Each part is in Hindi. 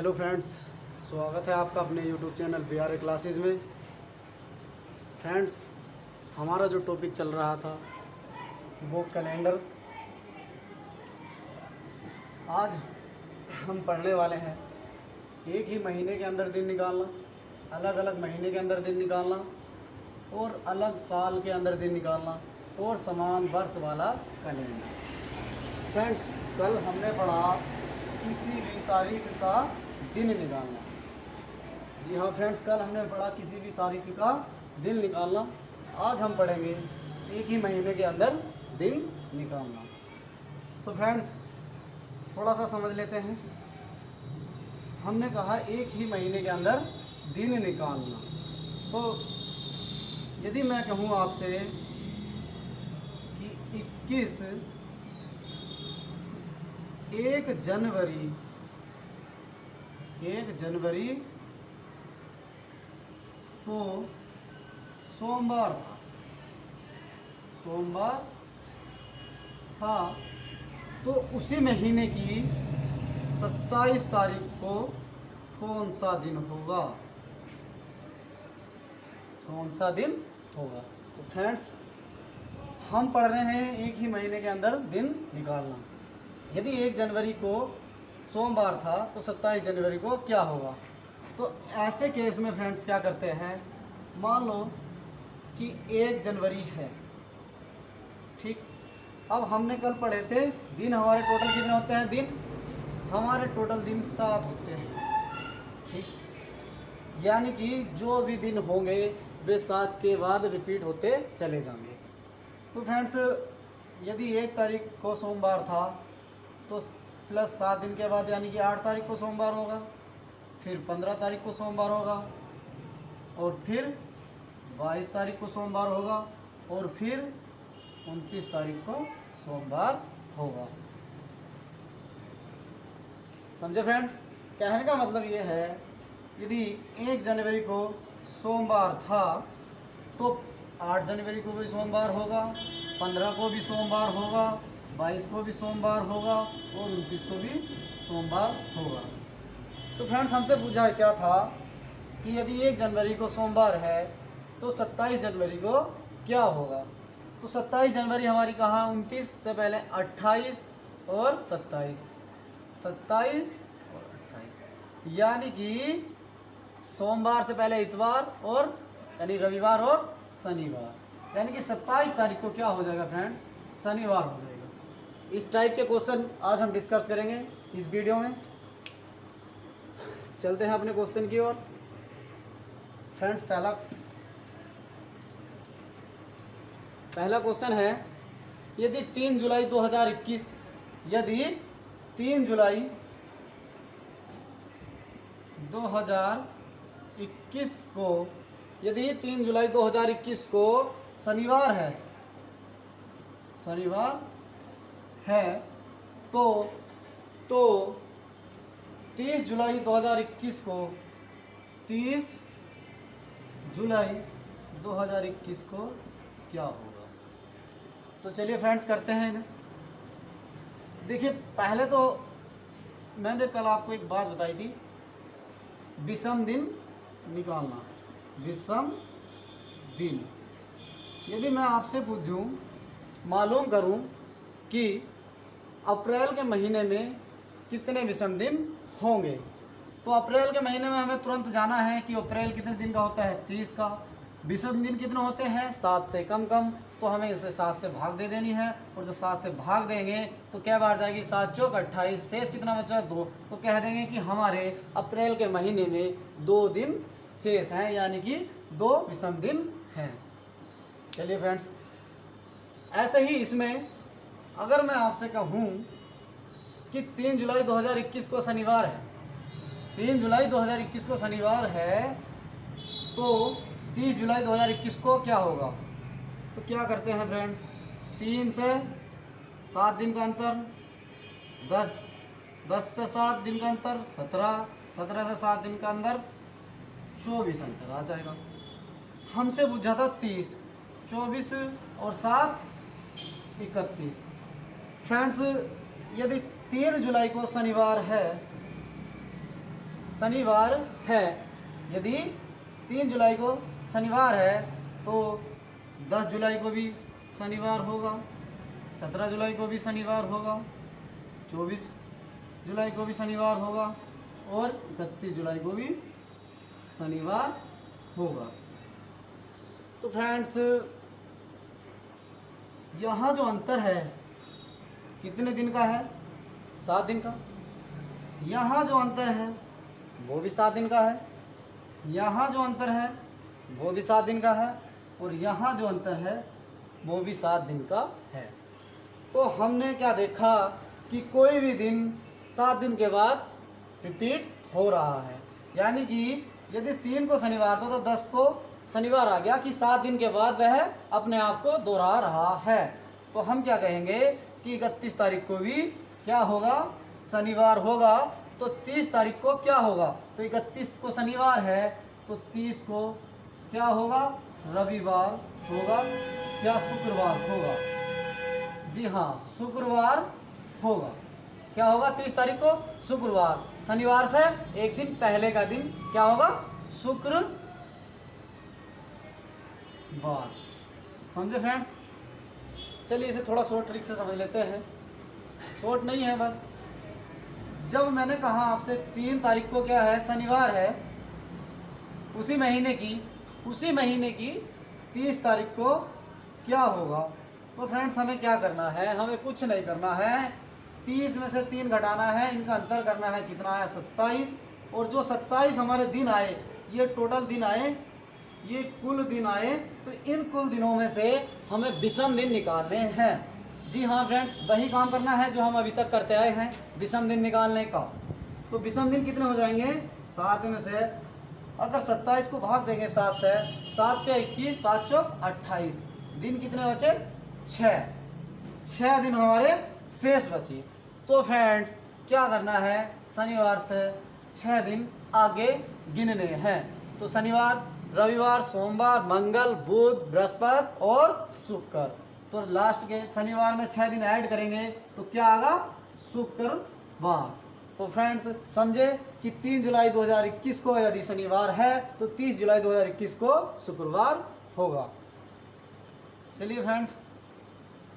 हेलो फ्रेंड्स, स्वागत है आपका अपने यूट्यूब चैनल BRA क्लासेस में। फ्रेंड्स, हमारा जो टॉपिक चल रहा था वो कैलेंडर। आज हम पढ़ने वाले हैं एक ही महीने के अंदर दिन निकालना, अलग अलग महीने के अंदर दिन निकालना और अलग साल के अंदर दिन निकालना और समान वर्ष वाला कैलेंडर। फ्रेंड्स, कल हमने पढ़ा किसी भी तारीख का दिन निकालना। जी हाँ फ्रेंड्स, कल हमने पढ़ा किसी भी तारीख का दिन निकालना। आज हम पढ़ेंगे एक ही महीने के अंदर दिन निकालना। तो फ्रेंड्स, थोड़ा सा समझ लेते हैं। हमने कहा एक ही महीने के अंदर दिन निकालना। तो यदि मैं कहूँ आपसे कि 21 1 जनवरी को सोमवार था, तो उसी महीने की 27 तारीख को कौन सा दिन होगा? तो फ्रेंड्स, हम पढ़ रहे हैं एक ही महीने के अंदर दिन निकालना। यदि 1 जनवरी को सोमवार था तो 27 जनवरी को क्या होगा? तो ऐसे केस में फ्रेंड्स क्या करते हैं, मान लो कि 1 जनवरी है, ठीक। अब हमने कल पढ़े थे दिन हमारे टोटल कितने होते हैं? दिन हमारे टोटल दिन 7 होते हैं, ठीक। यानी कि जो भी दिन होंगे वे 7 के बाद रिपीट होते चले जाएंगे। तो फ्रेंड्स, यदि 1 तारीख को सोमवार था तो प्लस 7 दिन के बाद यानी कि 8 तारीख को सोमवार होगा, फिर 15 तारीख को सोमवार होगा, और फिर 22 तारीख को सोमवार होगा, और फिर 29 तारीख को सोमवार होगा। समझे फ्रेंड्स? कहने का मतलब ये है, यदि 1 जनवरी को सोमवार था तो 8 जनवरी को भी सोमवार होगा, 15 को भी सोमवार होगा, 22 को भी सोमवार होगा और 29 को भी सोमवार होगा। तो फ्रेंड्स, हमसे पूछा क्या था कि यदि 1 जनवरी को सोमवार है तो 27 जनवरी को क्या होगा? तो 27 जनवरी हमारी कहाँ? 29 से पहले 28 और 27 और 28, यानी कि सोमवार से पहले इतवार और यानी रविवार और शनिवार, यानी कि 27 तारीख को क्या हो जाएगा फ्रेंड्स? शनिवार हो जाएगा। इस टाइप के क्वेश्चन आज हम डिस्कस करेंगे इस वीडियो में। चलते हैं अपने क्वेश्चन की ओर। फ्रेंड्स, पहला क्वेश्चन है, यदि 3 जुलाई 2021 यदि 3 जुलाई 2021 को यदि 3 जुलाई 2021 को शनिवार है तो 30 जुलाई 2021 को 30 जुलाई 2021 को क्या होगा? तो चलिए फ्रेंड्स, करते हैं इन्हें। देखिए, पहले तो मैंने कल आपको एक बात बताई थी, विषम दिन निकालना। विषम दिन, यदि मैं आपसे पूछूं, मालूम करूं कि अप्रैल के महीने में कितने विषम दिन होंगे, तो अप्रैल के महीने में हमें तुरंत जाना है कि अप्रैल कितने दिन का होता है? 30 का। विषम दिन कितने होते हैं? 7 से कम, तो हमें इसे 7 से भाग दे देनी है, और जो 7 से भाग देंगे तो क्या बार जाएगी? 7 चौक 28, शेष कितना बचा? 2। तो कह देंगे कि हमारे अप्रैल के महीने में 2 दिन शेष हैं, यानी कि 2 विषम दिन हैं। चलिए फ्रेंड्स, ऐसे ही इसमें अगर मैं आपसे कहूँ कि 3 जुलाई 2021 को शनिवार है, 3 जुलाई 2021 को शनिवार है, तो 30 जुलाई 2021 को क्या होगा? तो क्या करते हैं फ्रेंड्स, 3 से 7 दिन का अंतर, 10 से 7 दिन का अंतर 17 से 7 दिन का अंतर 24 अंतर आ जाएगा। हमसे पूछा था 30, 24 और 7 31। फ्रेंड्स, यदि 3 जुलाई को शनिवार है शनिवार है। यदि 3 जुलाई को शनिवार है तो 10 जुलाई को भी शनिवार होगा, 17 जुलाई को भी शनिवार होगा, 24 जुलाई को भी शनिवार होगा और 31 जुलाई को भी शनिवार होगा। तो फ्रेंड्स, यहाँ जो अंतर है कितने दिन का है? 7 दिन का। यहाँ जो अंतर है वो भी 7 दिन का है, यहाँ जो अंतर है वो भी 7 दिन का है और यहाँ जो अंतर है वो भी 7 दिन का है। तो हमने क्या देखा कि कोई भी दिन 7 दिन के बाद रिपीट हो रहा है, यानी कि यदि 3 को शनिवार था तो 10 को शनिवार आ गया कि 7 दिन के बाद वह अपने आप को दोहरा रहा है। तो हम क्या कहेंगे कि 31 तारीख को भी क्या होगा? शनिवार होगा। तो 30 तारीख को क्या होगा? तो 31 को शनिवार है तो 30 को क्या होगा? रविवार होगा या शुक्रवार होगा? जी हाँ, शुक्रवार होगा। क्या होगा? 30 तारीख को शुक्रवार, शनिवार से एक दिन पहले का दिन क्या होगा? शुक्रवार। समझे फ्रेंड्स? चलिए इसे थोड़ा शॉर्ट ट्रिक से समझ लेते हैं। शॉर्ट नहीं है, बस जब मैंने कहा आपसे 3 तारीख को क्या है? शनिवार है। उसी महीने की 30 तारीख को क्या होगा? तो फ्रेंड्स, हमें क्या करना है? हमें कुछ नहीं करना है। 30 में से 3 घटाना है, इनका अंतर करना है। कितना है? 27। और जो 27 हमारे दिन आए, ये टोटल दिन आए, ये कुल दिन आए, तो इन कुल दिनों में से हमें विषम दिन निकालने हैं। जी हाँ फ्रेंड्स, वही काम करना है जो हम अभी तक करते आए हैं, विषम दिन निकालने का। तो विषम दिन कितने हो जाएंगे? 7 में से अगर 27 को भाग देंगे 7 से, 7 पे 21, 7 चौक 28, दिन कितने बचे? 6 दिन हमारे शेष बचे। तो फ्रेंड्स, क्या करना है? शनिवार से 6 दिन आगे गिनने हैं। तो शनिवार, रविवार, सोमवार, मंगल, बुध, बृहस्पति और शुक्र। तो लास्ट के शनिवार में 6 दिन ऐड करेंगे तो क्या आएगा? शुक्रवार। तो फ्रेंड्स, समझे कि 3 जुलाई 2021 को यदि शनिवार है तो 30 जुलाई 2021 को शुक्रवार होगा। चलिए फ्रेंड्स,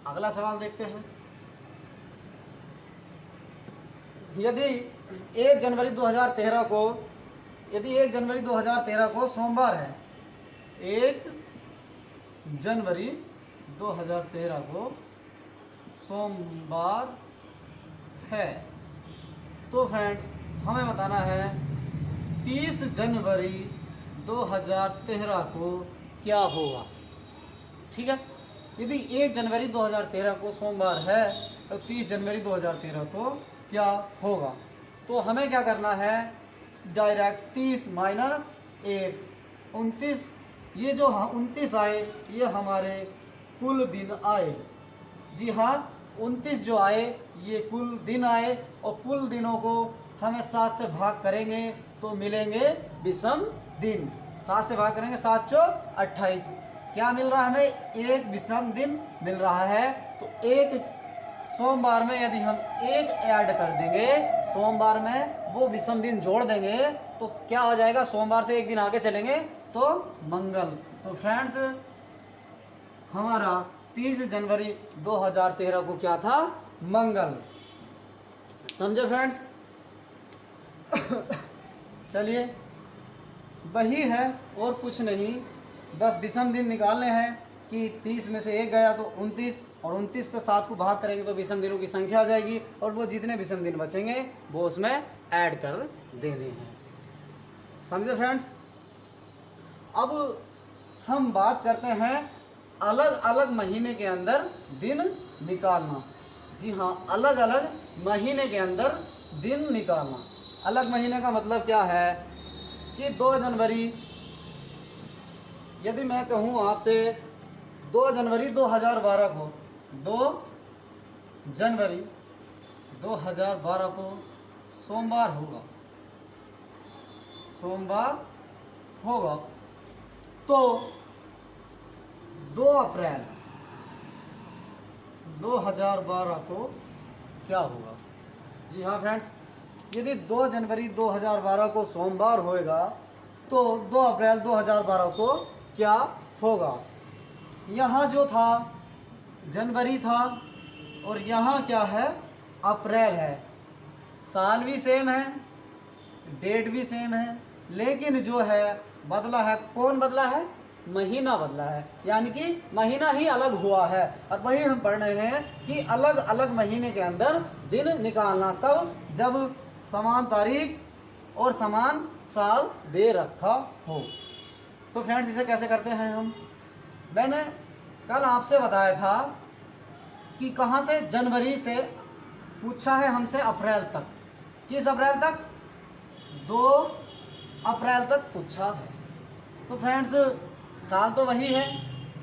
अगला सवाल देखते हैं। यदि 1 जनवरी 2013 को सोमवार है, 1 जनवरी 2013 को सोमवार है, तो फ्रेंड्स हमें बताना है 30 जनवरी 2013 को क्या होगा। ठीक है, यदि 1 जनवरी 2013 को सोमवार है तो 30 जनवरी 2013 को क्या होगा? तो हमें क्या करना है? Direct 30 minus 1, 29। ये जो 29 आए ये हमारे कुल दिन आए। जी हाँ, 29 जो आए ये कुल दिन आए और कुल दिनों को हमें 7 से भाग करेंगे तो मिलेंगे विषम दिन। 7 से भाग करेंगे, 7 चौक 28। क्या मिल रहा है हमें? एक विषम दिन मिल रहा है। तो एक सोमवार में यदि हम एक ऐड कर देंगे, सोमवार में वो विषम दिन जोड़ देंगे तो क्या हो जाएगा? सोमवार से एक दिन आगे चलेंगे तो मंगल। तो फ्रेंड्स, हमारा 30 जनवरी 2013 को क्या था? मंगल। समझे फ्रेंड्स? चलिए, वही है और कुछ नहीं, बस विषम दिन निकालने हैं कि 30 में से एक गया तो 29 और 29 से 7 को भाग करेंगे तो विषम दिनों की संख्या आ जाएगी और वो जितने विषम दिन बचेंगे वो उसमें ऐड कर देने हैं। समझे फ्रेंड्स? अब हम बात करते हैं अलग अलग महीने के अंदर दिन निकालना। जी हाँ, अलग अलग महीने के अंदर दिन निकालना। अलग महीने का मतलब क्या है कि 2 जनवरी, यदि मैं कहूँ आपसे 2 जनवरी 2012 को, 2 जनवरी 2012 को सोमवार होगा, तो 2 अप्रैल 2012 को क्या होगा? जी हाँ फ्रेंड्स, यदि 2 जनवरी 2012 को सोमवार होएगा तो 2 अप्रैल 2012 को क्या होगा। यहाँ जो था जनवरी था और यहाँ क्या है अप्रैल है। साल भी सेम है, डेट भी सेम है, लेकिन जो है बदला है, कौन बदला है, महीना बदला है, यानी कि महीना ही अलग हुआ है। और वही हम पढ़ रहे हैं कि अलग अलग महीने के अंदर दिन निकालना, कब, जब समान तारीख और समान साल दे रखा हो। तो फ्रेंड्स इसे कैसे करते हैं हम, मैंने कल आपसे बताया था कि कहाँ से, जनवरी से पूछा है हमसे अप्रैल तक। किस अप्रैल तक, 2 अप्रैल तक पूछा है। तो फ्रेंड्स साल तो वही है,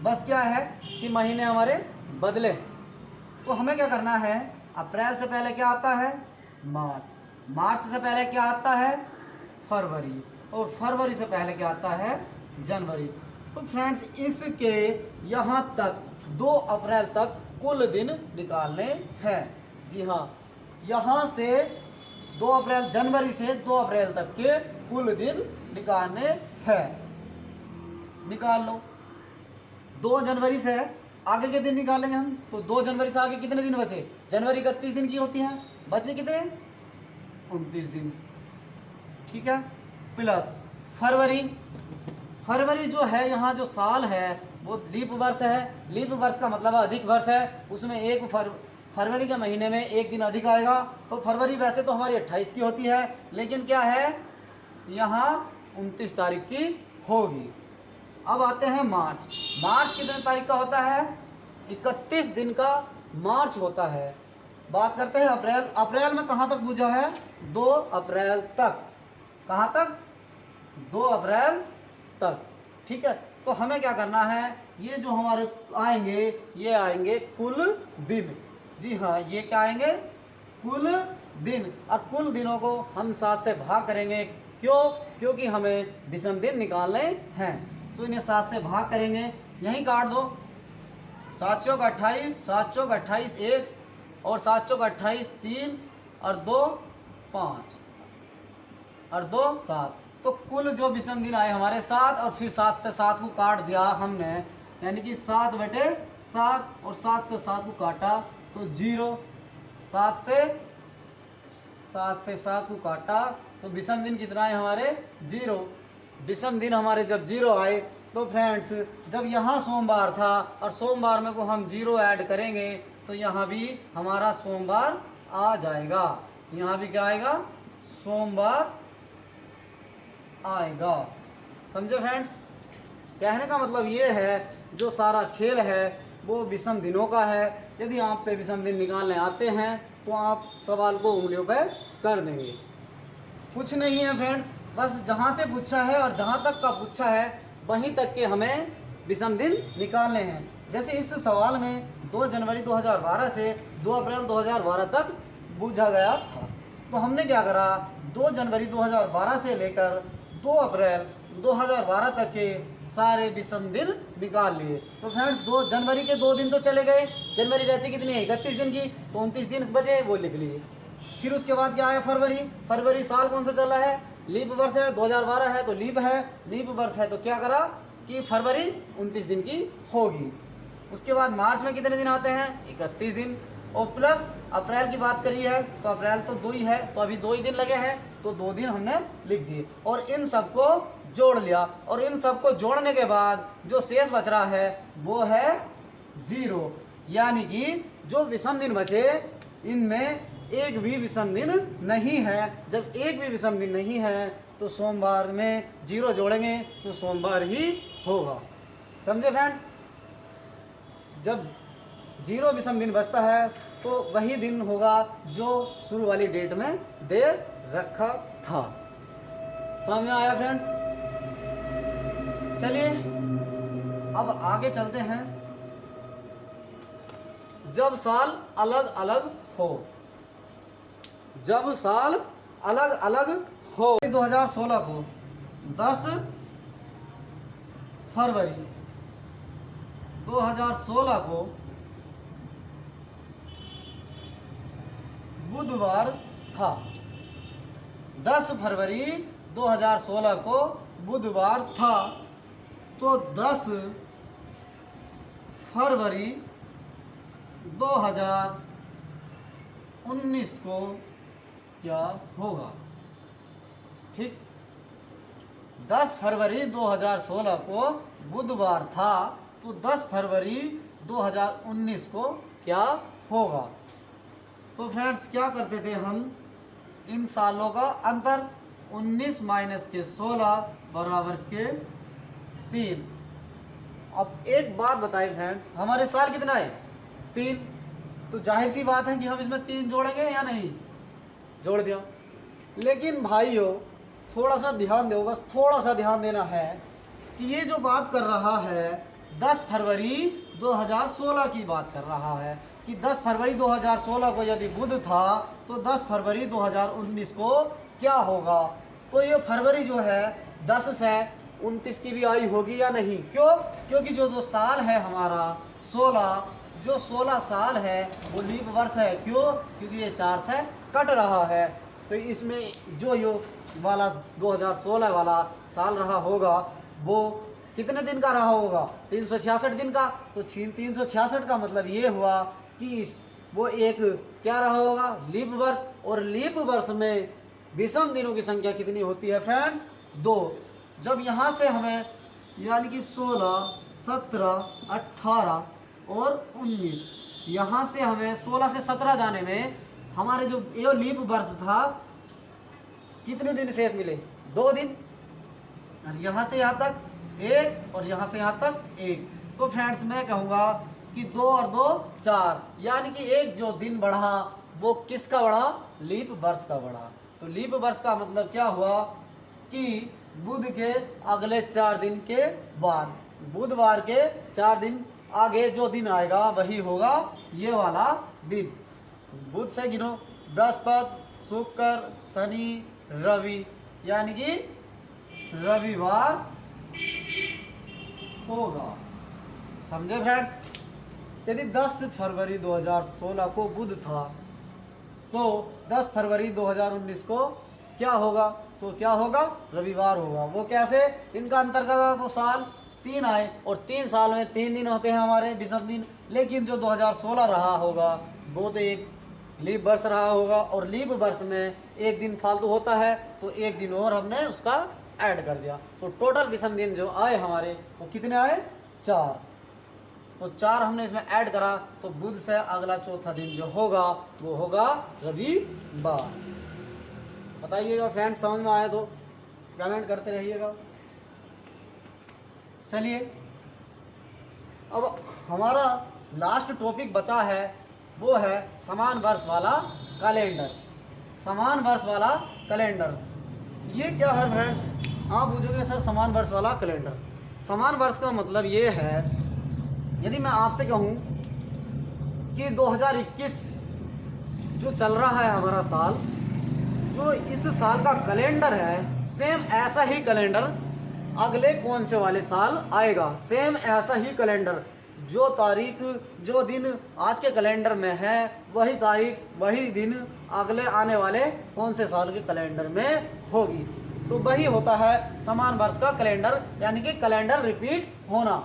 बस क्या है कि महीने हमारे बदले। तो हमें क्या करना है, अप्रैल से पहले क्या आता है, मार्च, मार्च से पहले क्या आता है, फरवरी, और फरवरी से पहले क्या आता है, जनवरी। तो फ्रेंड्स इसके यहाँ तक 2 अप्रैल तक कुल दिन निकालने हैं। जी हाँ, यहाँ से 2 अप्रैल, जनवरी से 2 अप्रैल तक के कुल दिन निकालने हैं। निकाल लो। 2 जनवरी से आगे के दिन निकालेंगे हम, तो 2 जनवरी से आगे कितने दिन बचे, जनवरी 31 दिन की होती है, बचे कितने, 29 दिन, ठीक है। प्लस फरवरी, फरवरी जो है यहाँ जो साल है वो लीप वर्ष है। लीप वर्ष का मतलब अधिक वर्ष है, उसमें एक फरवरी के महीने में एक दिन अधिक आएगा। तो फरवरी वैसे तो हमारी 28 की होती है, लेकिन क्या है यहाँ 29 तारीख की होगी। अब आते हैं मार्च। मार्च कितने तारीख का होता है, 31 दिन का मार्च होता है। बात करते हैं अप्रैल। अप्रैल में कहाँ तक पूछा है, 2 अप्रैल तक। कहाँ तक, 2 अप्रैल तक, ठीक है। तो हमें क्या करना है, ये जो हमारे आएंगे ये आएंगे कुल दिन। जी हाँ, ये क्या आएंगे, कुल दिन। और कुल दिनों को हम 7 से भाग करेंगे, क्यों, क्योंकि हमें विषम दिन निकालने हैं। तो इन्हें 7 से भाग करेंगे, यहीं काट दो, 7 चौक 28, 7 चौक 28 1, और 7 चौक 28 3, और 2 5, और 2 7। तो कुल जो विषम दिन आए हमारे 7, और फिर 7 से 7 को काट दिया हमने, यानी कि 7/7, और 7 से 7 को काटा तो 0, 7 से 7 को काटा तो विषम दिन कितना है हमारे, 0। विषम दिन हमारे जब 0 आए तो फ्रेंड्स जब यहाँ सोमवार था और सोमवार में को हम 0 ऐड करेंगे तो यहाँ भी हमारा सोमवार आ जाएगा। यहाँ भी क्या आएगा, सोमवार आएगा। समझे फ्रेंड्स, कहने का मतलब ये है जो सारा खेल है वो विषम दिनों का है। यदि आप पे विषम दिन निकालने आते हैं तो आप सवाल को उंगलियों पे कर देंगे, कुछ नहीं है फ्रेंड्स। बस जहाँ से पूछा है और जहाँ तक का पूछा है वहीं तक के हमें विषम दिन निकालने हैं। जैसे इस सवाल में 2 जनवरी 2012 से 2 अप्रैल 2012 तक पूछा गया था, तो हमने क्या करा, 2 जनवरी 2012 से लेकर 2 अप्रैल 2012 तक के सारे विषम दिन निकाल लिए। तो फ्रेंड्स 2 जनवरी के 2 दिन तो चले गए, जनवरी रहती कितनी है, 31 दिन की, तो 29 दिन बचे वो लिख लिए। फिर उसके बाद क्या आया, फरवरी। फरवरी साल कौन सा चला है, लीप वर्ष है, 2012 है तो लीप है, लीप वर्ष है तो क्या करा कि फरवरी 29 दिन की होगी। उसके बाद मार्च में कितने दिन आते हैं, 31 दिन, और प्लस अप्रैल की बात करी है तो अप्रैल तो 2 ही है, तो अभी 2 ही दिन लगे हैं तो 2 दिन हमने लिख दिए और इन सबको जोड़ लिया। और इन सबको जोड़ने के बाद जो शेष बच रहा है वो है 0, यानी कि जो विषम दिन बचे इनमें एक भी विषम दिन नहीं है। जब एक भी विषम दिन नहीं है तो सोमवार में 0 जोड़ेंगे तो सोमवार ही होगा। समझे फ्रेंड, जब 0 विषम दिन बचता है तो वही दिन होगा जो शुरू वाली डेट में दे रखा था। समझ में आया फ्रेंड्स? चलिए अब आगे चलते हैं। जब साल अलग अलग हो, जब साल अलग अलग हो, 2016 को 10 फरवरी 2016 को बुधवार था। 10 फरवरी 2016 को बुधवार था, तो 10 फरवरी 2019 को क्या होगा? ठीक, 10 फरवरी 2016 को बुधवार था, तो 10 फरवरी 2019 को क्या होगा? तो फ्रेंड्स क्या करते थे हम, इन सालों का अंतर 19 माइनस के 16 बराबर के 3। अब एक बात बताइए फ्रेंड्स, हमारे साल कितना है? 3, तो जाहिर सी बात है कि हम इसमें 3 जोड़ेंगे या नहीं? जोड़ दिया। लेकिन भाइयों थोड़ा सा ध्यान दो, बस थोड़ा सा ध्यान देना है कि ये जो बात कर रहा है 10 फरवरी 2016 की बात कर रहा है कि 10 फरवरी 2016 को यदि बुध था तो 10 फरवरी 2019 को क्या होगा? तो ये फरवरी जो है 10 से 29 की भी आई होगी या नहीं? क्यों? क्योंकि जो साल है हमारा 16, जो 16 साल है वो लीप वर्ष है। क्यों? क्योंकि ये 4 से कट रहा है। तो इसमें जो यो वाला 2016 वाला साल रहा होगा वो कितने दिन का रहा होगा? 366 दिन का। तो 366 का मतलब ये हुआ कि वो एक क्या रहा होगा? लीप वर्ष। और लीप वर्ष में विषम दिनों की संख्या कितनी होती है फ्रेंड्स? 2। जब यहाँ से हमें यानी कि 16, 17, 18 और 19, यहाँ से हमें 16 से 17 जाने में हमारे जो ये लीप वर्ष था कितने दिन शेष मिले? 2 दिन। और यहाँ से यहाँ तक 1 और यहाँ से यहाँ तक 1। तो फ्रेंड्स मैं कहूँगा कि 2 और 2 4, यानी कि एक जो दिन बढ़ा वो किसका बढ़ा? लीप वर्ष का बढ़ा। तो लीप वर्ष का मतलब क्या हुआ कि बुध के अगले 4 दिन के बाद, बुधवार के 4 दिन आगे जो दिन आएगा वही होगा ये वाला दिन। बुध से गिनो, बृहस्पति, शुक्र, शनि, रवि, यानी कि रविवार होगा। समझे फ्रेंड्स? यदि 10 फरवरी 2016 को बुध था तो 10 फरवरी 2019 को क्या होगा? तो क्या होगा? रविवार होगा। वो कैसे? इनका अंतर्गत तो साल 3 आए और 3 साल में 3 दिन होते हैं हमारे विषम दिन। लेकिन जो 2016 रहा होगा वो तो एक लीप वर्ष रहा होगा और लीप वर्ष में एक दिन फालतू होता है, तो एक दिन और हमने उसका ऐड कर दिया। तो टोटल विषम दिन जो आए हमारे वो कितने आए? 4। तो 4 हमने इसमें ऐड करा, तो बुध से अगला चौथा दिन जो होगा वो होगा रविवार। बताइएगा फ्रेंड्स, समझ में आए तो कमेंट करते रहिएगा। चलिए अब हमारा लास्ट टॉपिक बचा है, वो है समान वर्ष वाला कैलेंडर। समान वर्ष वाला कैलेंडर ये क्या है फ्रेंड्स? आप पूछोगे सर समान वर्ष वाला कैलेंडर। समान वर्ष का मतलब ये है, यदि मैं आपसे कहूँ कि 2021 जो चल रहा है हमारा साल, जो इस साल का कैलेंडर है, सेम ऐसा ही कैलेंडर अगले कौन से वाले साल आएगा। सेम ऐसा ही कैलेंडर, जो तारीख जो दिन आज के कैलेंडर में है वही तारीख वही दिन अगले आने वाले कौन से साल के कैलेंडर में होगी। तो वही होता है समान वर्ष का कैलेंडर, यानी कि कैलेंडर रिपीट होना।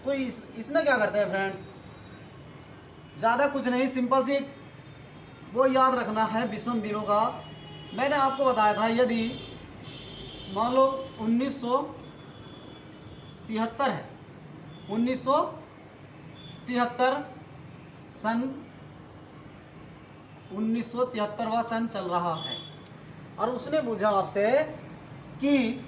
तो इसमें क्या करते हैं फ्रेंड्स? ज़्यादा कुछ नहीं, सिंपल सी वो याद रखना है विषम दिनों का। मैंने आपको बताया था यदि मान लो 1973 है, 1973 सन 1973वां सन चल रहा है और उसने पूछा आपसे कि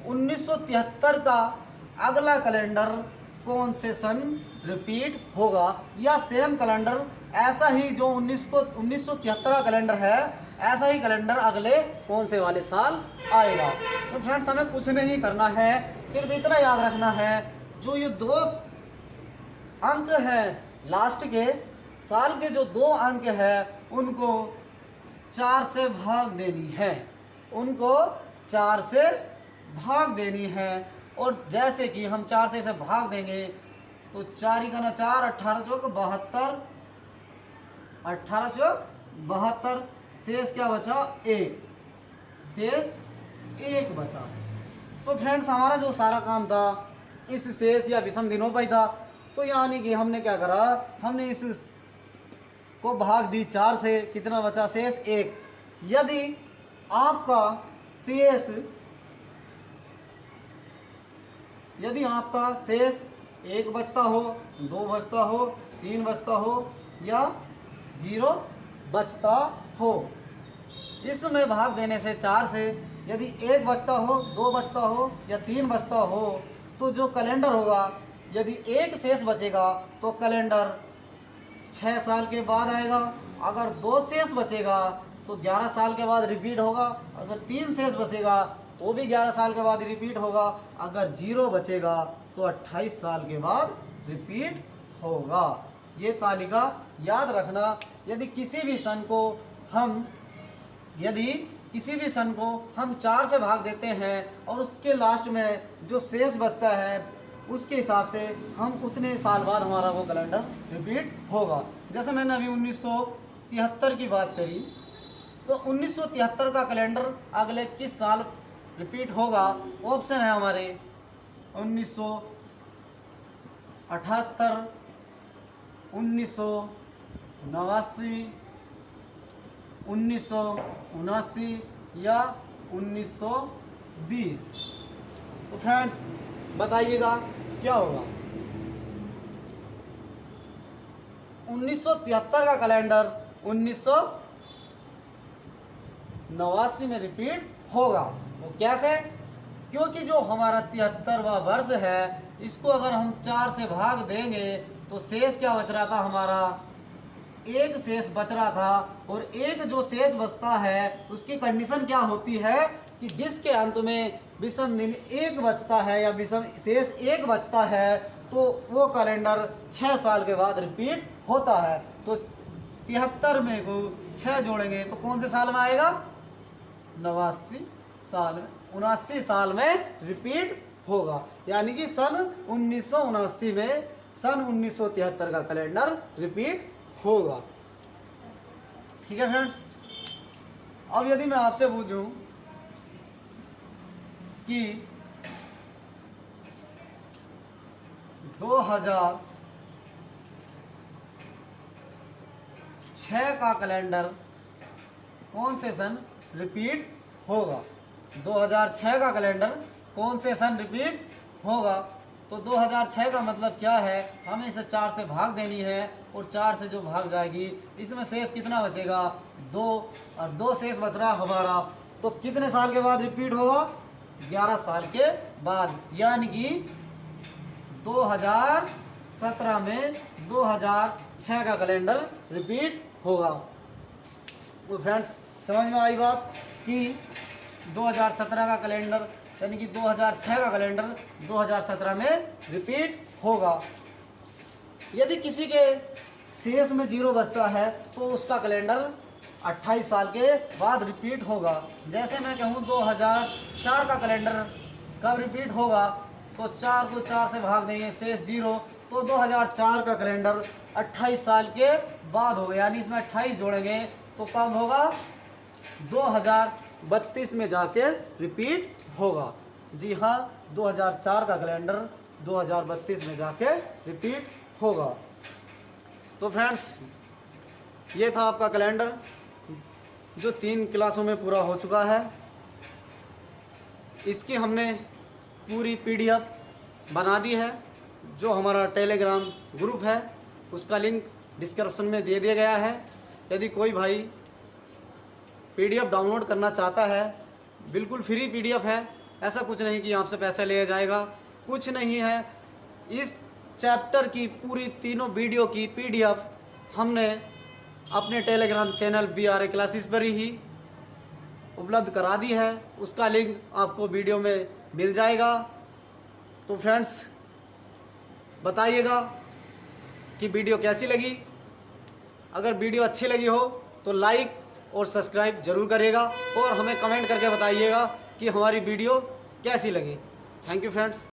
1973 का अगला कैलेंडर कौन से सन रिपीट होगा, या सेम कैलेंडर ऐसा ही जो 1973 कैलेंडर है ऐसा ही कैलेंडर अगले कौन से वाले साल आएगा। तो फ्रेंड्स हमें कुछ नहीं करना है, सिर्फ इतना याद रखना है जो ये 2 अंक है लास्ट के साल के, जो 2 अंक है उनको 4 से भाग देनी है, उनको 4 से भाग देनी है। और जैसे कि हम 4 से इसे भाग देंगे तो 4 ही का ना 4, 18 चौक 72, 18 चौक 72, शेष क्या बचा 1, शेष 1 बचा। तो फ्रेंड्स हमारा जो सारा काम था इस शेष या विषम दिनों पर ही था। तो यानी कि हमने क्या करा, हमने इस को भाग दी 4 से, कितना बचा शेष 1। यदि आपका शेष यदि आपका शेष 1 बचता हो, 2 बचता हो, 3 बचता हो या 0 बचता हो, इसमें भाग देने से 4 से यदि 1 बचता हो, 2 बचता हो या 3 बचता हो, तो जो कैलेंडर होगा, यदि 1 शेष बचेगा तो कैलेंडर 6 साल के बाद आएगा। अगर 2 शेष बचेगा तो 11 साल के बाद रिपीट होगा। अगर 3 शेष बचेगा तो भी 11 साल के बाद रिपीट होगा। अगर 0 बचेगा तो 28 साल के बाद रिपीट होगा। ये तालिका याद रखना। यदि किसी भी सन को हम 4 से भाग देते हैं और उसके लास्ट में जो शेष बचता है उसके हिसाब से हम उतने साल बाद हमारा वो कैलेंडर रिपीट होगा। जैसे मैंने अभी 1973 की बात करी, तो 1973 का कैलेंडर अगले किस साल रिपीट होगा? ऑप्शन है हमारे 1978, 1989, 1979 या 1920। तो फ्रेंड्स बताइएगा क्या होगा। 1973 का कैलेंडर 1989 में रिपीट होगा। वो कैसे? क्योंकि जो हमारा 73वां वर्ष है इसको अगर हम 4 से भाग देंगे तो शेष क्या बच रहा था हमारा? 1 शेष बच रहा था। और 1 जो शेष बचता है उसकी कंडीशन क्या होती है कि जिसके अंत में विषम दिन 1 बचता है या विषम शेष 1 बचता है तो वो कैलेंडर 6 साल के बाद रिपीट होता है। तो 73 में को 6 जोड़ेंगे तो कौन से साल में आएगा? 79 साल में रिपीट होगा। यानी कि सन 1979 में सन 1973 का कैलेंडर रिपीट होगा। ठीक है फ्रेंड्स। अब यदि मैं आपसे पूछूं कि 2006 का कैलेंडर कौन से सन रिपीट होगा? 2006 का कैलेंडर कौन से सन रिपीट होगा? तो 2006 का मतलब क्या है? हमें इसे 4 से भाग देनी है और 4 से जो भाग जाएगी इसमें शेष कितना बचेगा? 2। और 2 शेष बच रहा हमारा, तो कितने साल के बाद रिपीट होगा? 11 साल के बाद। यानी कि 2017 में 2006 का कैलेंडर रिपीट होगा। तो फ्रेंड्स समझ में आई बात कि 2017 का कैलेंडर यानी कि 2006 का कैलेंडर 2017 में रिपीट होगा। यदि किसी के शेष में 0 बचता है तो उसका कैलेंडर 28 साल के बाद रिपीट होगा। जैसे मैं कहूँ 2004 का कैलेंडर कब रिपीट होगा? तो 4 को 4 से भाग देंगे, शेष 0, तो 2004 का कैलेंडर 28 साल के बाद होगा। यानी इसमें 28 जोड़ेंगे तो कब होगा? 2032 में जाके रिपीट होगा। जी हाँ, 2004 का कैलेंडर 2032 में जाके रिपीट होगा। तो फ्रेंड्स ये था आपका कैलेंडर जो 3 क्लासों में पूरा हो चुका है। इसकी हमने पूरी PDF बना दी है। जो हमारा टेलीग्राम ग्रुप है उसका लिंक डिस्क्रिप्शन में दे दिया गया है। यदि कोई भाई PDF डाउनलोड करना चाहता है, बिल्कुल फ्री PDF है, ऐसा कुछ नहीं कि आपसे पैसा लिया जाएगा, कुछ नहीं है। इस चैप्टर की पूरी 3 वीडियो की PDF हमने अपने टेलीग्राम चैनल BRA क्लासेस पर ही उपलब्ध करा दी है। उसका लिंक आपको वीडियो में मिल जाएगा। तो फ्रेंड्स बताइएगा कि वीडियो कैसी लगी। अगर वीडियो अच्छी लगी हो तो लाइक और सब्सक्राइब जरूर करिएगा और हमें कमेंट करके बताइएगा कि हमारी वीडियो कैसी लगी। Thank you friends.